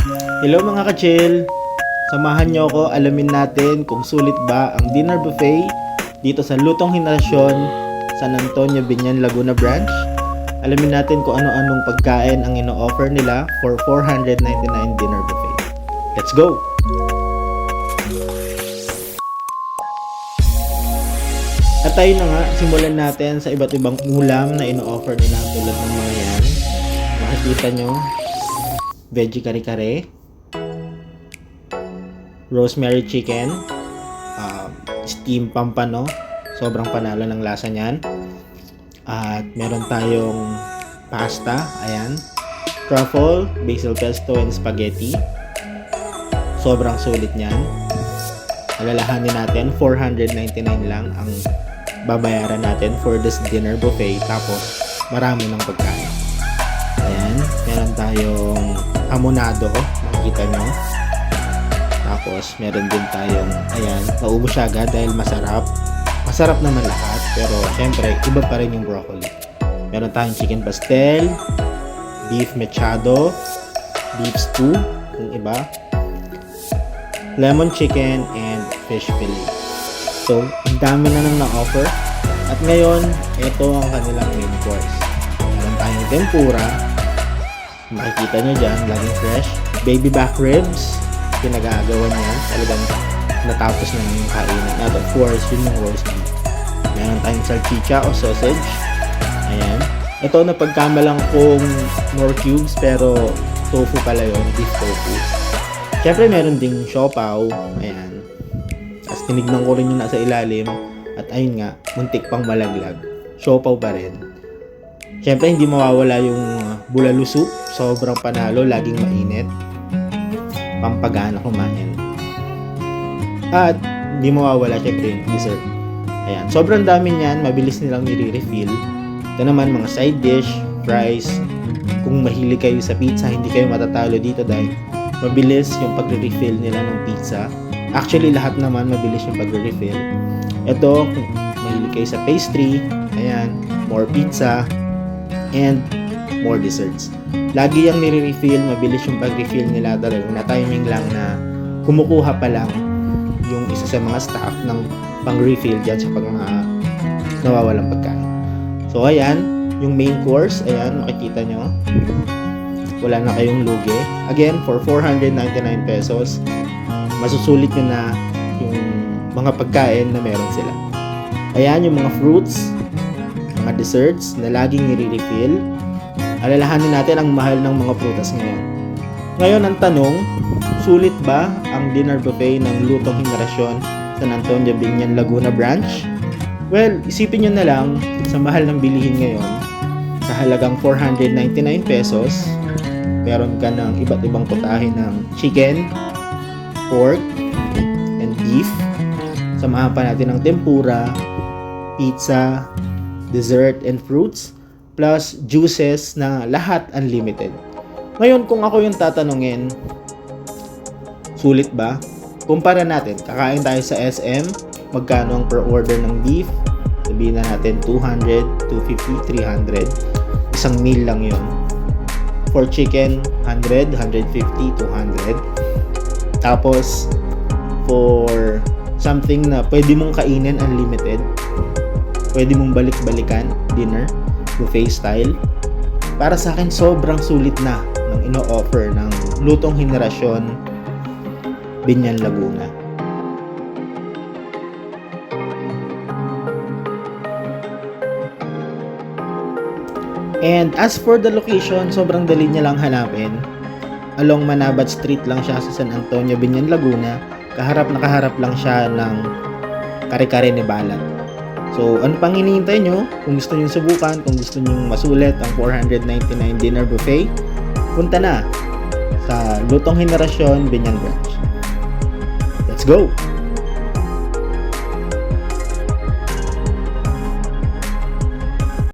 Hello mga ka-chill! Samahan niyo ako, alamin natin kung sulit ba ang dinner buffet dito sa Lutong Henerasyon, San Antonio, Biñan, Laguna Branch. Alamin natin kung ano-anong pagkain ang ino-offer nila for 499 dinner buffet. Let's go! At tayo na nga, simulan natin sa iba't ibang ulam na ino-offer nila tulad ng mga yan. Makikita nyo, veggie kare-kare, rosemary chicken, steam pampano, sobrang panalo ng lasa niyan. At meron tayong pasta, ayan, truffle, basil pesto, and spaghetti. Sobrang sulit niyan. Alalahanin natin, 499 lang ang babayaran natin for this dinner buffet, tapos marami ng pagkain. Ayan, meron tayong hamonado, makikita nyo. Tapos meron din tayong, ayan, naubos siya agad dahil masarap. Masarap naman lahat, pero syempre iba pa rin yung broccoli. Meron tayong chicken pastel, beef mechado, beef stew, yung iba, lemon chicken, and fish fillet. So, ang dami na nang na-offer. At ngayon, ito ang kanilang main course. Meron tayong tempura. Makikita nyo dyan, laging fresh. Baby back ribs. Pinagagawa niyan. Talagang natapos na yung kainan. At of course, yun yung roast beef. Meron tayong salchicha o sausage. Ayan. Ito, napagkamalang kong more cubes, pero tofu pala yun. Beef tofu. Siyempre, meron ding siopaw. Ayan. Tapos tinignan ko rin yung nasa ilalim. At ayun nga, muntik pang malaglag. Siopaw pa rin. Siyempre, hindi mawawala yung bulalo soup. Sobrang panalo, laging mainit. Pampagana kumain. At hindi mawawala siyempre yung dessert. Ayan, sobrang dami niyan. Mabilis nilang nire-refill. Ito naman, mga side dish, fries. Kung mahilig kayo sa pizza, hindi kayo matatalo dito dahil mabilis yung pagre-refill nila ng pizza. Actually, lahat naman mabilis yung pagre-refill. Ito, kung mahilig kayo sa pastry, ayan, more pizza, and more desserts. Lagi yung nire-refill, mabilis yung pag-refill nila, talagang na-timing lang na kumukuha pa lang yung isa sa mga staff ng pang-refill dyan sa pag mga nawawalang pagkain. So, ayan, yung main course, ayan, makikita nyo. Wala na kayong lugi. Again, for 499 pesos, masusulit nyo na yung mga pagkain na meron sila. Ayan, yung mga fruits, mga desserts na laging nire-refill. Alalahanin natin ang mahal ng mga prutas ngayon. Ngayon, ang tanong, sulit ba ang dinner buffet ng Lutong Henerasyon, San Antonio, Biñan, Laguna Branch? Well, isipin nyo na lang, sa mahal ng bilihin ngayon, sa halagang 499 pesos, meron ka ng iba't ibang putahe ng chicken, pork, and beef. Samahan pa natin ng tempura, pizza, dessert, and fruits, plus juices na lahat unlimited. Ngayon, kung ako yung tatanungin, sulit ba? Kumpara natin, kakain tayo sa SM, magkano ang per order ng beef? Sabihin na natin 200, 250, 300. Isang meal lang yun. For chicken, 100, 150, 200. Tapos, for something na pwede mong kainin unlimited, pwede mong balik-balikan, dinner, buffet style, para sa akin, sobrang sulit na ng ino-offer ng Lutong Henerasyon, Biñan, Laguna. And as for the location, sobrang dali niya lang hanapin. Along Manabat Street lang siya sa San Antonio, Biñan, Laguna. Kaharap na kaharap lang siya ng kare-kare ni Balat. So, ano pang hinihintay nyo? Kung gusto nyo subukan, kung gusto nyo masulit ang 499 dinner buffet, punta na sa Lutong Henerasyon, Biñan Branch. Let's go!